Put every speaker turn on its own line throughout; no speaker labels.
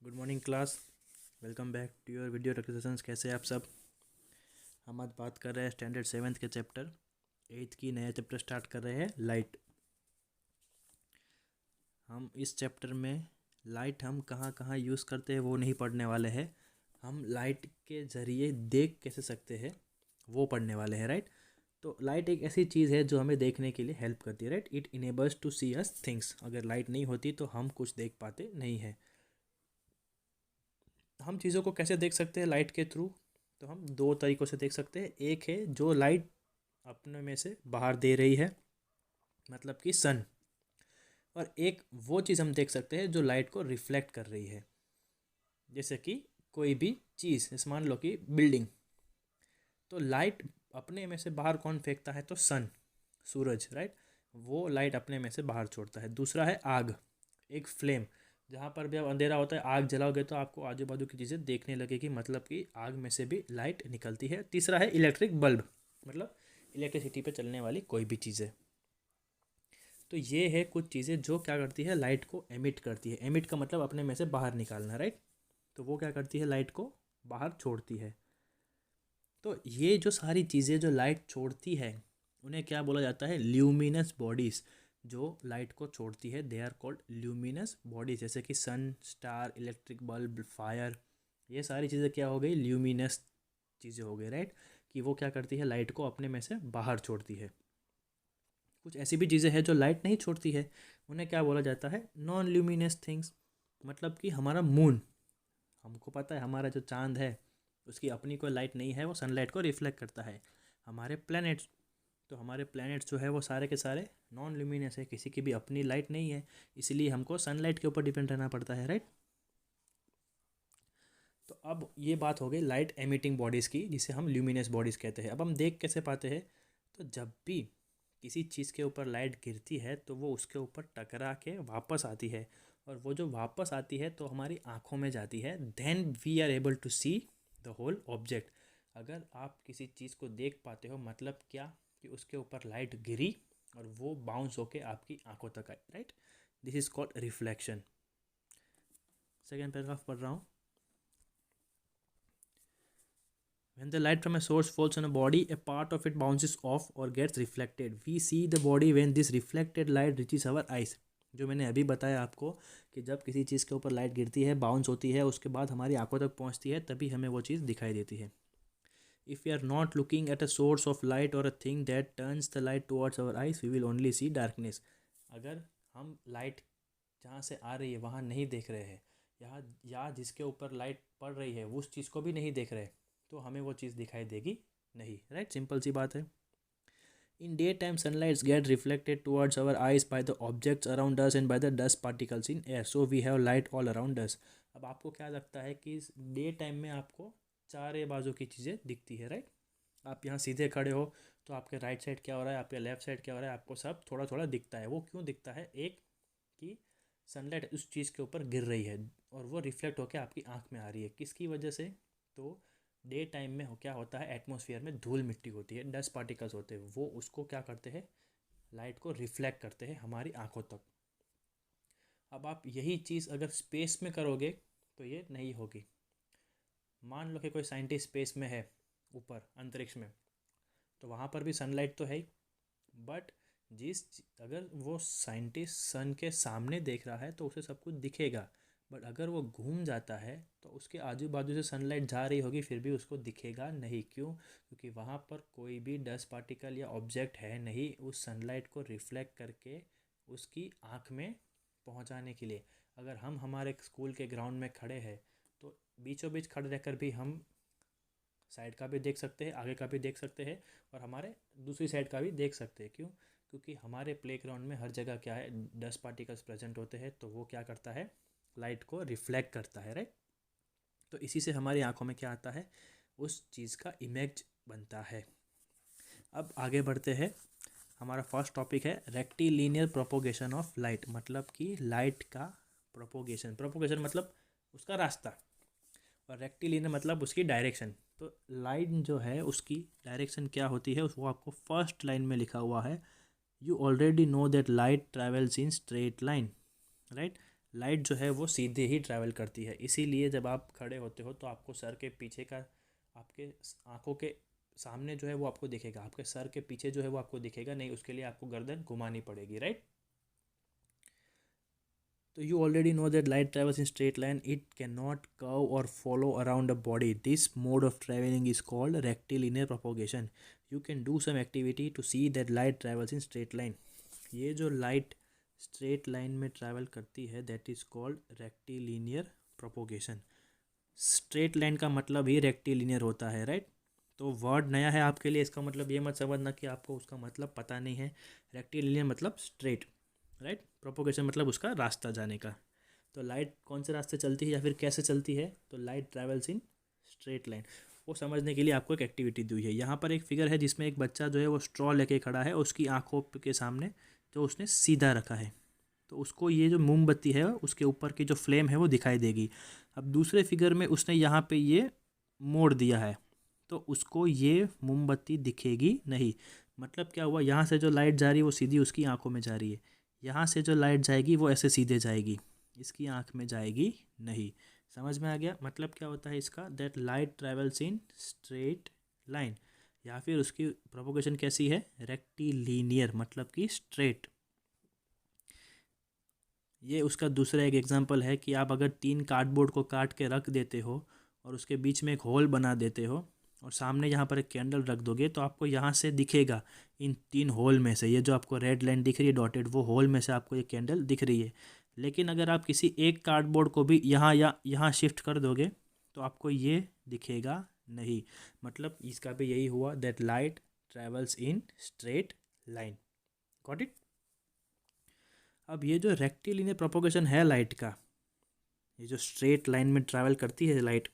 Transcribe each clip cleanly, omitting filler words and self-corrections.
Good morning class. Welcome back to your video requisitions. कैसे हैं आप सब? हम आज बात कर रहे हैं स्टैंडर्ड 7th के चैप्टर 8th की नया चैप्टर स्टार्ट कर रहे हैं लाइट। हम इस चैप्टर में लाइट हम कहाँ कहाँ यूज़ करते हैं वो नहीं पढ़ने वाले हैं। हम लाइट के ज़रिए देख कैसे सकते हैं वो पढ़ने वाले हैं, राइट। तो लाइट एक ऐसी चीज़ है जो हमें देखने के लिए हेल्प करती है, right. It enables to see us things. अगर लाइट नहीं होती तो हम कुछ देख पाते नहीं हैं। हम चीज़ों को कैसे देख सकते हैं लाइट के थ्रू? तो हम दो तरीक़ों से देख सकते हैं। एक है जो लाइट अपने में से बाहर दे रही है, मतलब कि सन। और एक वो चीज़ हम देख सकते हैं जो लाइट को रिफ्लेक्ट कर रही है, जैसे कि कोई भी चीज़, जैसे मान लो कि बिल्डिंग। तो लाइट अपने में से बाहर कौन फेंकता है? तो सन, सूरज, राइट। वो लाइट अपने में से बाहर छोड़ता है। दूसरा है आग, एक फ्लेम। जहाँ पर भी अब अंधेरा होता है, आग जलाओगे तो आपको आजू बाजू की चीज़ें देखने लगेगी, मतलब कि आग में से भी लाइट निकलती है। तीसरा है इलेक्ट्रिक बल्ब, मतलब इलेक्ट्रिसिटी पे चलने वाली कोई भी चीज़ें। तो ये है कुछ चीज़ें जो क्या करती है, लाइट को एमिट करती है। एमिट का मतलब अपने में से बाहर निकालना, राइट। तो वो क्या करती है, लाइट को बाहर छोड़ती है। तो ये जो सारी चीज़ें जो लाइट छोड़ती है उन्हें क्या बोला जाता है? Luminous bodies. जो लाइट को छोड़ती है they are called luminous bodies, जैसे कि sun, star, electric bulb, fire. ये सारी चीज़ें क्या हो गई? ल्यूमिनस चीज़ें हो गई, राइट। कि वो क्या करती है, लाइट को अपने में से बाहर छोड़ती है। कुछ ऐसी भी चीज़ें हैं जो लाइट नहीं छोड़ती है, उन्हें क्या बोला जाता है? Non luminous things. मतलब कि हमारा मून, हमको पता है हमारा जो चांद है उसकी अपनी कोई लाइट नहीं है, वो सनलाइट को रिफ्लेक्ट करता है। हमारे प्लैनेट्स, तो हमारे प्लैनेट्स जो है वो सारे के सारे नॉन ल्यूमिनस है, किसी की भी अपनी लाइट नहीं है, इसलिए हमको सनलाइट के ऊपर डिपेंड रहना पड़ता है, राइट। तो अब ये बात हो गई लाइट एमिटिंग बॉडीज़ की, जिसे हम ल्यूमिनस बॉडीज़ कहते हैं। अब हम देख कैसे पाते हैं? तो जब भी किसी चीज़ के ऊपर लाइट गिरती है तो वो उसके ऊपर टकरा के वापस आती है, और वो जो वापस आती है तो हमारी आँखों में जाती है। Then we are able to see the whole object. अगर आप किसी चीज़ को देख पाते हो, मतलब क्या कि उसके ऊपर लाइट गिरी और वो बाउंस होके आपकी आंखों तक आई, right. This is called reflection. Second paragraph पढ़ रहा हूँ। When the light from a source falls on a body, a part of it bounces off or gets reflected. We see the body when this reflected light reaches our eyes. जो मैंने अभी बताया आपको कि जब किसी चीज़ के ऊपर लाइट गिरती है, बाउंस होती है, उसके बाद हमारी आंखों तक पहुंचती है, तभी हमें वो चीज़ दिखाई देती है। If we are not looking at a source of light or a thing that turns the light towards our eyes, we will only see darkness. अगर हम लाइट जहाँ से आ रही है वहाँ नहीं देख रहे हैं, या जिसके ऊपर लाइट पड़ रही है उस चीज़ को भी नहीं देख रहे, तो हमें वो चीज़ दिखाई देगी नहीं, राइट। सिंपल सी बात है। In daytime, sunlight get reflected towards our eyes by the objects around us and by the dust particles in air. So we have light all around us. अब आपको क्या लगता है कि डे टाइम में आपको चारे बाजू की चीज़ें दिखती है, राइट। आप यहाँ सीधे खड़े हो तो आपके राइट साइड क्या हो रहा है, आपके लेफ्ट साइड क्या हो रहा है, आपको सब थोड़ा थोड़ा दिखता है। वो क्यों दिखता है? एक कि सनलाइट उस चीज़ के ऊपर गिर रही है और वो रिफ्लेक्ट होकर आपकी आँख में आ रही है। किसकी वजह से? तो डे टाइम में क्या होता है, एटमॉस्फेयर में धूल मिट्टी होती है, डस्ट पार्टिकल्स होते हैं, वो उसको क्या करते हैं, लाइट को रिफ्लेक्ट करते हैं हमारी आंखों तक। अब आप यही चीज़ अगर स्पेस में करोगे तो ये नहीं होगी। मान लो कि कोई साइंटिस्ट स्पेस में है, ऊपर अंतरिक्ष में, तो वहाँ पर भी सनलाइट तो है ही, बट अगर वो साइंटिस्ट सन के सामने देख रहा है तो उसे सब कुछ दिखेगा, बट अगर वो घूम जाता है तो उसके आजू बाजू से सनलाइट जा रही होगी फिर भी उसको दिखेगा नहीं। क्यों? क्योंकि वहाँ पर कोई भी डस्ट पार्टिकल या ऑब्जेक्ट है नहीं उस सनलाइट को रिफ्लेक्ट करके उसकी आँख में पहुँचाने के लिए। अगर हम हमारे स्कूल के ग्राउंड में खड़े हैं तो बीचों बीच खड़े रहकर भी हम साइड का भी देख सकते हैं, आगे का भी देख सकते हैं, और हमारे दूसरी साइड का भी देख सकते हैं। क्यों? क्योंकि हमारे प्लेग्राउंड में हर जगह क्या है, डस्ट पार्टिकल्स प्रेजेंट होते हैं, तो वो क्या करता है, लाइट को रिफ्लेक्ट करता है, राइट। तो इसी से हमारी आंखों में क्या आता है, उस चीज़ का इमेज बनता है। अब आगे बढ़ते हैं। हमारा फर्स्ट टॉपिक है रेक्टिलिनियर प्रोपोगेशन ऑफ लाइट, मतलब कि लाइट का प्रोपोगेशन। प्रोपोगेशन मतलब उसका रास्ता, और रेक्टिलिनियर मतलब उसकी डायरेक्शन। तो लाइन जो है उसकी डायरेक्शन क्या होती है, वो आपको फर्स्ट लाइन में लिखा हुआ है। You already know that light travels in straight line, right. Light जो है वो सीधे ही ट्रैवल करती है, इसीलिए जब आप खड़े होते हो तो आपको सर के पीछे का, आपके आंखों के सामने जो है वो आपको दिखेगा, आपके सर के पीछे जो है वो आपको दिखेगा नहीं, उसके लिए आपको गर्दन घुमानी पड़ेगी, राइट। तो you already know that light travels in straight line. It cannot curve or follow around a body. This mode of traveling is called rectilinear propagation. You can do some activity to see that light travels in straight line. ये जो light straight line में travel करती है that is called rectilinear propagation. Straight line का मतलब ही rectilinear होता है, right? तो वर्ड नया है आपके लिए, इसका मतलब ये मत समझना कि आपको उसका मतलब पता नहीं है। रेक्टिलिनियर मतलब स्ट्रेट, राइट। प्रोपोगेशन मतलब उसका रास्ता जाने का। तो लाइट कौन से रास्ते चलती है या फिर कैसे चलती है, तो light travels in straight line. वो समझने के लिए आपको एक एक्टिविटी दी हुई है। यहाँ पर एक फिगर है जिसमें एक बच्चा जो है वो स्ट्रॉ लेके खड़ा है, उसकी आंखों के सामने जो उसने सीधा रखा है, तो उसको ये जो मोमबत्ती है उसके ऊपर की जो फ्लेम है वो दिखाई देगी। अब दूसरे फिगर में उसने यहाँ पे ये मोड़ दिया है, तो उसको ये मोमबत्ती दिखेगी नहीं। मतलब क्या हुआ, यहाँ से जो लाइट जा रही है वो सीधी उसकी आंखों में जा रही है, यहाँ से जो लाइट जाएगी वो ऐसे सीधे जाएगी, इसकी आंख में जाएगी नहीं। समझ में आ गया मतलब क्या होता है इसका, that light travels in straight line, या फिर उसकी प्रोपोगेशन कैसी है, रेक्टिलिनियर मतलब कि स्ट्रेट। ये उसका दूसरा एक एग्जांपल है कि आप अगर 3 कार्डबोर्ड को काट के रख देते हो और उसके बीच में एक होल बना देते हो और सामने यहाँ पर एक कैंडल रख दोगे, तो आपको यहाँ से दिखेगा इन 3 होल में से, ये जो आपको रेड लाइन दिख रही है डॉटेड, वो होल में से आपको ये कैंडल दिख रही है। लेकिन अगर आप किसी एक कार्डबोर्ड को भी यहाँ या यहाँ शिफ्ट कर दोगे तो आपको ये दिखेगा नहीं। मतलब इसका भी यही हुआ, that light travels in straight line. Got it. अब ये जो रेक्टिलिनियर प्रोपोगेशन है लाइट का, ये जो स्ट्रेट लाइन में ट्रैवल करती है लाइट,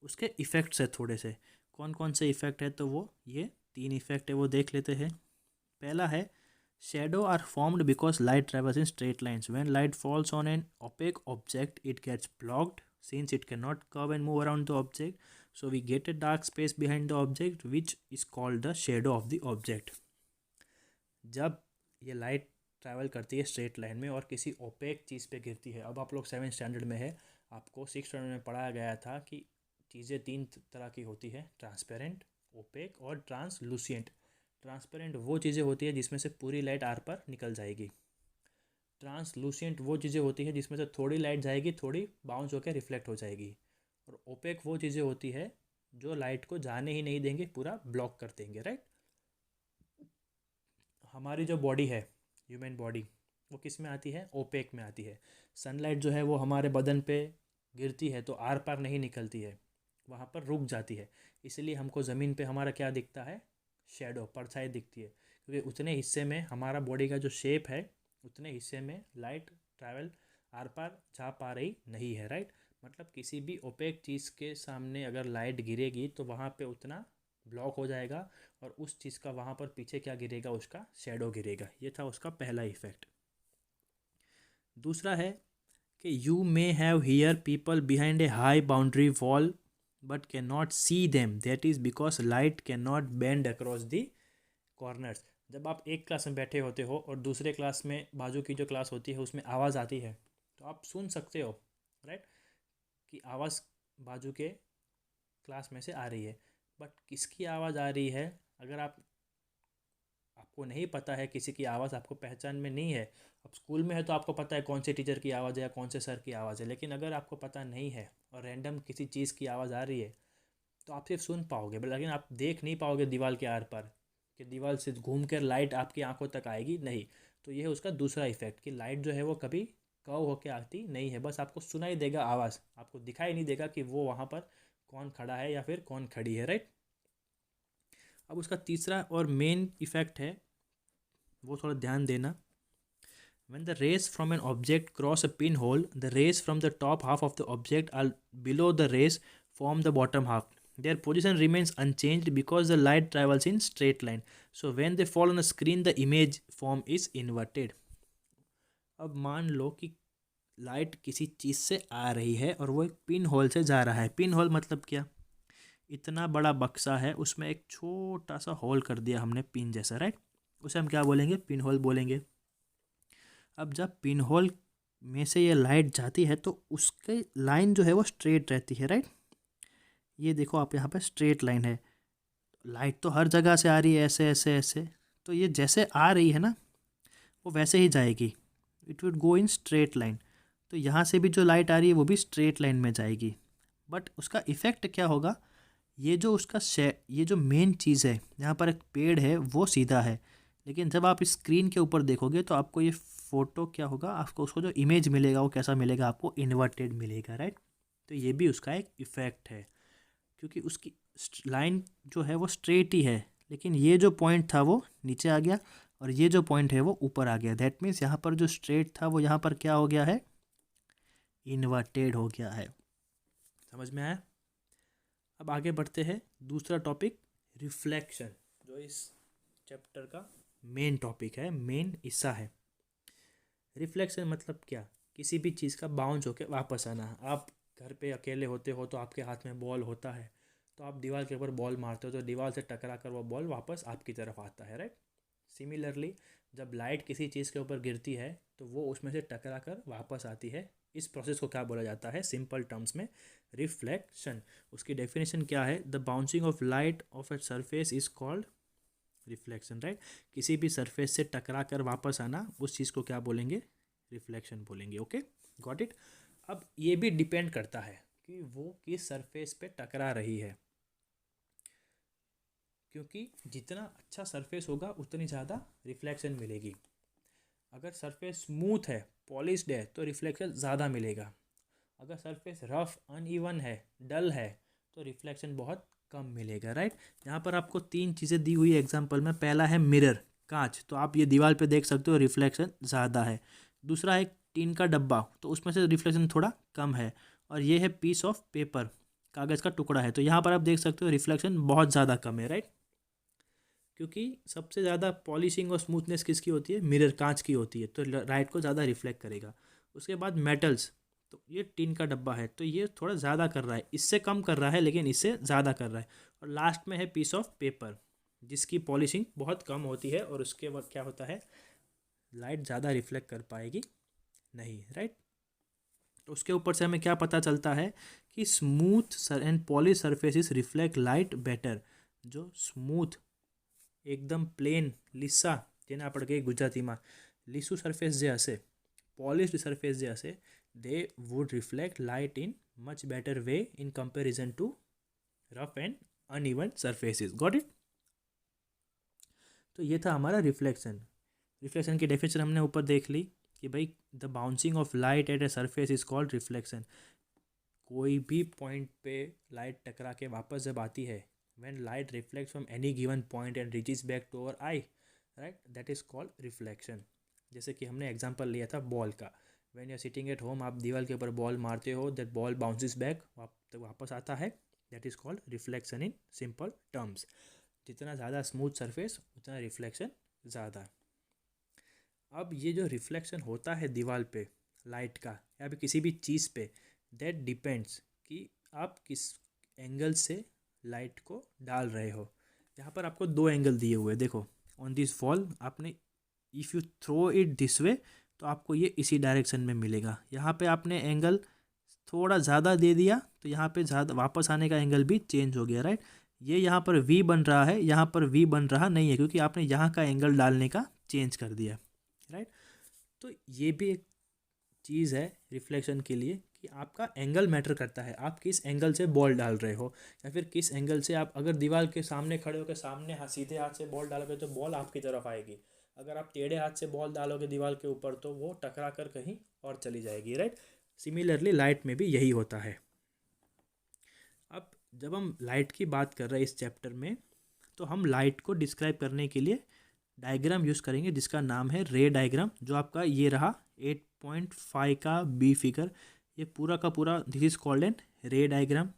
उसके इफ़ेक्ट्स है थोड़े से। कौन कौन से इफ़ेक्ट है, तो वो ये 3 इफ़ेक्ट है वो देख लेते हैं। पहला है, shadow are formed because light travels in straight lines. When light falls on an opaque object it gets blocked since it can not curve and move around the object, so we get a dark space behind the object which is called the shadow of the object. जब ये light travel करती है straight line में और किसी OPEC चीज़ पे गिरती है, अब आप लोग 7th स्टैंडर्ड में है, आपको 6th स्टैंडर्ड में पढ़ाया गया था कि चीज़ें 3 तरह की होती है, ट्रांसपेरेंट, ओपेक और ट्रांसलूसिएंट। ट्रांसपेरेंट वो चीज़ें होती है जिसमें से पूरी लाइट आर पर निकल जाएगी। ट्रांसलूसिएंट वो चीज़ें होती है जिसमें से थोड़ी लाइट जाएगी, थोड़ी बाउंस होकर रिफ्लेक्ट हो जाएगी। और ओपेक वो चीज़ें होती है जो लाइट को जाने ही नहीं देंगे, पूरा ब्लॉक कर देंगे, राइट। हमारी जो बॉडी है, ह्यूमन बॉडी, वो किस में आती है, ओपेक में आती है। सनलाइट जो है वो हमारे बदन पे गिरती है तो आर पार नहीं निकलती है, वहाँ पर रुक जाती है। इसलिए हमको ज़मीन पे हमारा क्या दिखता है, शेडो, परछाई दिखती है, क्योंकि उतने हिस्से में हमारा बॉडी का जो शेप है उतने हिस्से में लाइट ट्रैवल आर पार जा पा रही नहीं है, राइट। मतलब किसी भी ओपेक चीज़ के सामने अगर लाइट गिरेगी तो वहाँ पे उतना ब्लॉक हो जाएगा और उस चीज़ का वहाँ पर पीछे क्या गिरेगा, उसका शेडो गिरेगा। ये था उसका पहला इफेक्ट। दूसरा है कि you may have here people behind a high boundary wall but can not see them, that is because light can not bend across the corners. जब आप एक क्लास में बैठे होते हो और दूसरे क्लास में बाजू की जो क्लास होती है उसमें आवाज़ आती है, तो आप सुन सकते हो, राइट, कि आवाज़ बाजू के क्लास में से आ रही है। बट किसकी आवाज़ आ रही है, अगर आपको नहीं पता है, किसी की आवाज़ आपको पहचान में नहीं है। अब स्कूल में है तो आपको पता है कौन से टीचर की आवाज़ है या कौन से सर की आवाज़ है, लेकिन अगर आपको पता नहीं है और रैंडम किसी चीज़ की आवाज़ आ रही है तो आप सिर्फ सुन पाओगे, लेकिन आप देख नहीं पाओगे दीवार के आर पार, कि दीवार से घूम कर लाइट आपकी आंखों तक आएगी नहीं। तो ये है उसका दूसरा इफेक्ट कि लाइट जो है वो कभी कर्व होके आती नहीं है, बस आपको सुनाई देगा आवाज़, आपको दिखाई नहीं देगा कि वो वहाँ पर कौन खड़ा है या फिर कौन खड़ी है, राइट। अब उसका तीसरा और मेन इफेक्ट है, वो थोड़ा ध्यान देना। When the rays from an object cross a pinhole, the rays from the top half of the object are below the rays from the bottom half. Their position remains unchanged because the light travels in straight line. So when they fall on a screen, the image form is inverted. अब मान लो कि light किसी चीज़ से आ रही है और वो एक पिन होल से जा रहा है। पिन होल मतलब क्या, इतना बड़ा बक्सा है उसमें एक छोटा सा होल कर दिया हमने पिन जैसा, राइट, उसे हम क्या बोलेंगे, पिन होल बोलेंगे। अब जब पिन होल में से ये लाइट जाती है तो उसकी लाइन जो है वो स्ट्रेट रहती है, राइट। ये देखो आप यहाँ पे स्ट्रेट लाइन है, लाइट तो हर जगह से आ रही है ऐसे ऐसे ऐसे, तो ये जैसे आ रही है ना वो वैसे ही जाएगी, it would go in straight line. तो यहाँ से भी जो लाइट आ रही है वो भी स्ट्रेट लाइन में जाएगी। बट उसका इफ़ेक्ट क्या होगा, ये जो उसका ये जो मेन चीज़ है, यहाँ पर एक पेड़ है वो सीधा है, लेकिन जब आप स्क्रीन के ऊपर देखोगे तो आपको ये फ़ोटो क्या होगा, आपको उसको जो इमेज मिलेगा वो कैसा मिलेगा, आपको इन्वर्टेड मिलेगा, राइट। तो ये भी उसका एक इफ़ेक्ट है, क्योंकि उसकी लाइन जो है वो स्ट्रेट ही है, लेकिन ये जो पॉइंट था वो नीचे आ गया और ये जो पॉइंट है वो ऊपर आ गया। दैट मीन्स यहाँ पर जो स्ट्रेट था वो यहाँ पर क्या हो गया है, इन्वर्टेड हो गया है। समझ में आया। अब आगे बढ़ते हैं, दूसरा टॉपिक रिफ्लेक्शन, जो इस चैप्टर का मेन टॉपिक है, मेन हिस्सा है। रिफ्लेक्शन मतलब क्या, किसी भी चीज़ का बाउंस होकर वापस आना। आप घर पे अकेले होते हो तो आपके हाथ में बॉल होता है, तो आप दीवार के ऊपर बॉल मारते हो तो दीवार से टकरा कर वो बॉल वापस आपकी तरफ आता है, राइट। सिमिलरली जब लाइट किसी चीज़ के ऊपर गिरती है तो वो उसमें से टकरा कर वापस आती है। इस प्रोसेस को क्या बोला जाता है, सिंपल टर्म्स में रिफ्लेक्शन। उसकी डेफिनेशन क्या है, the bouncing off light of a surface is called reflection, right. किसी भी सरफेस से टकरा कर वापस आना, उस चीज़ को क्या बोलेंगे, रिफ्लेक्शन बोलेंगे। Okay, got it. अब ये भी डिपेंड करता है कि वो किस सरफेस पे टकरा रही है, क्योंकि जितना अच्छा सरफेस होगा उतनी ज़्यादा रिफ्लेक्शन मिलेगी। अगर सरफेस स्मूथ है, पॉलिश्ड है, तो रिफ्लेक्शन ज़्यादा मिलेगा। अगर सरफेस रफ, अनइवन है, डल है, तो रिफ्लेक्शन बहुत कम मिलेगा, राइट। यहाँ पर आपको 3 चीज़ें दी हुई है एग्जाम्पल में। पहला है मिरर, कांच, तो आप ये दीवार पे देख सकते हो रिफ्लेक्शन ज़्यादा है। दूसरा है टीन का डब्बा, तो उसमें से रिफ्लेक्शन थोड़ा कम है। और ये है पीस ऑफ पेपर, कागज़ का टुकड़ा है, तो यहाँ पर आप देख सकते हो रिफ्लेक्शन बहुत ज़्यादा कम है, राइट। क्योंकि सबसे ज़्यादा पॉलिशिंग और स्मूथनेस किसकी होती है, मिरर, कांच की होती है, तो लाइट को ज़्यादा रिफ्लेक्ट करेगा। उसके बाद मेटल्स, तो ये टीन का डब्बा है तो ये थोड़ा ज़्यादा कर रहा है, इससे कम कर रहा है लेकिन इससे ज़्यादा कर रहा है। और लास्ट में है पीस ऑफ पेपर, जिसकी पॉलिशिंग बहुत कम होती है और उसके बाद क्या होता है, लाइट ज़्यादा रिफ्लेक्ट कर पाएगी नहीं, राइट। तो उसके ऊपर से हमें क्या पता चलता है कि smooth and polish surfaces reflect light better. जो स्मूथ, એકદમ પ્લેન લીસા, જેને આપણે કહીએ ગુજરાતીમાં લીસું સરફેસ જે હશે, પોલિશ્ડ સરફેસ જે હશે, they would reflect light in much better way in comparison to rough and uneven surfaces. Got it. तो ये था हमारा रिफ्लेक्शन। रिफ्लेक्शन की डेफिनेशन हमने ऊपर देख ली कि भाई the bouncing off light at a surface is called reflection. कोई भी पॉइंट पे लाइट टकरा के वापस जब आती है, when light reflects from any given point and reaches back to our eye, right, that is called reflection। जैसे कि हमने एग्जांपल लिया था बॉल का, when you are sitting at home, आप दीवार के ऊपर बॉल मारते हो, that ball bounces back, वापस आता है, that is called reflection in simple terms। जितना ज़्यादा स्मूथ सरफेस उतना रिफ्लेक्शन ज़्यादा। अब ये जो रिफ्लेक्शन होता है दीवार पे लाइट का या फिर किसी भी चीज़ पे, दैट डिपेंड्स कि आप किस एंगल से लाइट को डाल रहे हो। यहाँ पर आपको 2 एंगल दिए हुए हैं, देखो ऑन दिस वॉल आपने, if you throw it this way तो आपको ये इसी डायरेक्शन में मिलेगा। यहाँ पे आपने एंगल थोड़ा ज़्यादा दे दिया तो यहाँ पे ज़्यादा वापस आने का एंगल भी चेंज हो गया, राइट। ये यहाँ पर वी बन रहा है, यहाँ पर वी बन रहा नहीं है, क्योंकि आपने यहाँ का एंगल डालने का चेंज कर दिया, राइट। तो ये भी एक चीज़ है रिफ्लेक्शन के लिए कि आपका एंगल मैटर करता है, आप किस एंगल से बॉल डाल रहे हो, या फिर किस एंगल से आप अगर दीवार के सामने खड़े होकर सामने सीधे हाथ से बॉल डालोगे तो बॉल आपकी तरफ आएगी। अगर आप टेढ़े हाथ से बॉल डालोगे दीवार के ऊपर तो वो टकरा कर कहीं और चली जाएगी, राइट। सिमिलरली लाइट में भी यही होता है। अब जब हम लाइट की बात कर रहे हैं इस चैप्टर में, तो हम लाइट को डिस्क्राइब करने के लिए डायग्राम यूज़ करेंगे जिसका नाम है रे डायग्राम, जो आपका ये रहा 8.5 का बी फिगर। ये पूरा का पूरा दिस इज कॉल्ड एन रे डायग्राम।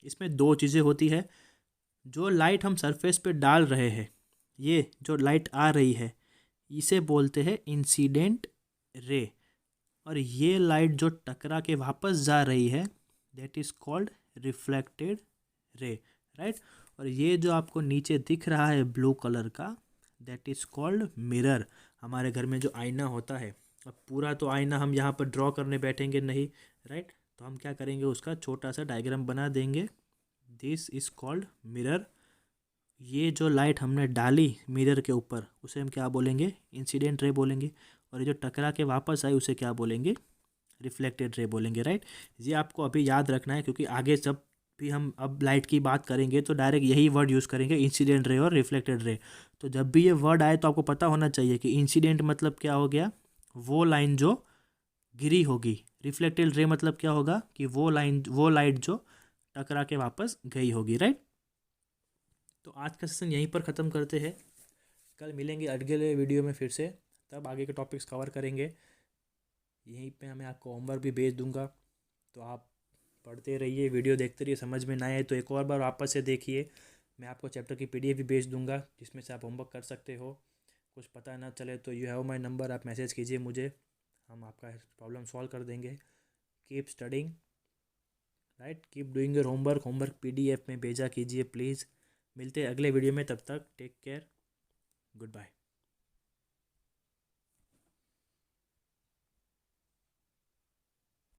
इसमें 2 चीज़ें होती है, जो लाइट हम सरफेस पे डाल रहे हैं, ये जो लाइट आ रही है इसे बोलते हैं इंसिडेंट रे, और ये लाइट जो टकरा के वापस जा रही है that is called reflected ray, right. और ये जो आपको नीचे दिख रहा है ब्लू कलर का, दैट इज़ कॉल्ड मिरर। हमारे घर में जो आईना होता है अब पूरा तो आईना हम यहाँ पर ड्रॉ करने बैठेंगे नहीं, राइट। तो हम क्या करेंगे, उसका छोटा सा डायग्राम बना देंगे। This is called mirror. ये जो लाइट हमने डाली मिरर के ऊपर उसे हम क्या बोलेंगे, इंसिडेंट रे बोलेंगे। और ये जो टकरा के वापस आई उसे क्या बोलेंगे, रिफ्लेक्टेड रे बोलेंगे, राइट। ये आपको अभी याद रखना है, क्योंकि आगे जब भी हम अब लाइट की बात करेंगे तो डायरेक्ट यही वर्ड यूज़ करेंगे, इंसिडेंट रे और रिफ्लेक्टेड रे। तो जब भी ये वर्ड आए तो आपको पता होना चाहिए कि इंसिडेंट मतलब क्या हो गया, वो लाइन जो गिरी होगी। रिफ्लेक्टेड रे मतलब क्या होगा कि वो लाइट जो टकरा के वापस गई होगी, राइट। तो आज का सेशन यहीं पर ख़त्म करते हैं। कल मिलेंगे अगले वीडियो में फिर से, तब आगे के टॉपिक्स कवर करेंगे। यहीं पे मैं आपको होमवर्क भी भेज दूंगा, तो आप पढ़ते रहिए, वीडियो देखते रहिए। समझ में ना आए तो एक और बार वापस से देखिए। मैं आपको चैप्टर की PDF भी भेज दूंगा, जिसमें से आप होमवर्क कर सकते हो। कुछ पता ना चले तो यू हैव माई नंबर, आप मैसेज कीजिए मुझे, हम आपका प्रॉब्लम सॉल्व कर देंगे। Keep studying, right, keep doing your homework. Homework PDF में भेजा कीजिए प्लीज़। मिलते हैं अगले वीडियो में, तब तक टेक केयर, गुड बाय।